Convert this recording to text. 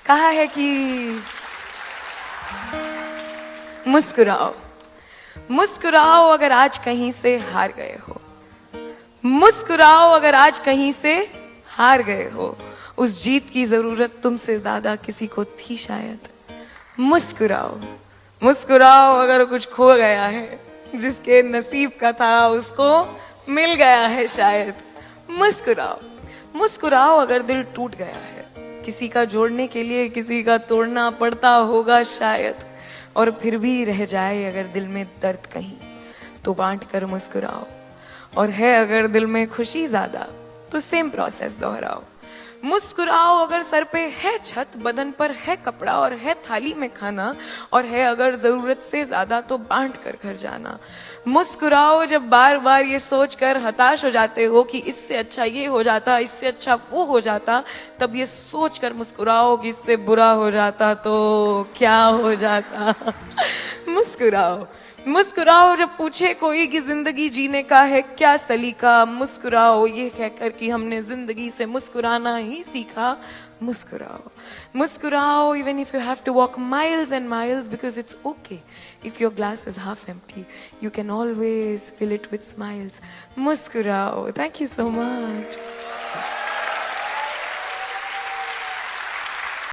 कहा है कि मुस्कुराओ, मुस्कुराओ अगर आज कहीं से हार गए हो, मुस्कुराओ अगर आज कहीं से हार गए हो। उस जीत की जरूरत तुमसे ज्यादा किसी को थी शायद। मुस्कुराओ, मुस्कुराओ अगर कुछ खो गया है, जिसके नसीब का था उसको मिल गया है शायद। मुस्कुराओ, मुस्कुराओ अगर दिल टूट गया है, किसी का जोड़ने के लिए किसी का तोड़ना पड़ता होगा शायद। और फिर भी रह जाए अगर दिल में दर्द कहीं, तो बांट कर मुस्कुराओ। और है अगर दिल में खुशी ज्यादा, तो सेम प्रोसेस दोहराओ। मुस्कुराओ अगर सर पे है छत, बदन पर है कपड़ा और है थाली में खाना, और है अगर जरूरत से ज्यादा तो बांट कर घर जाना। मुस्कुराओ जब बार बार ये सोच कर हताश हो जाते हो कि इससे अच्छा ये हो जाता, इससे अच्छा वो हो जाता, तब ये सोच कर मुस्कुराओ कि इससे बुरा हो जाता तो क्या हो जाता। मुस्कुराओ, मुस्कुराओ जब पूछे कोई कि जिंदगी जीने का है क्या सलीका। मुस्कुराओ ये कहकर कि हमने जिंदगी से मुस्कुराना ही सीखा। मुस्कुराओ, मुस्कुराओ even if you have to walk miles and miles, because it's okay if your glass is half empty, you can always fill it with smiles. मुस्कुराओ. Thank you so much.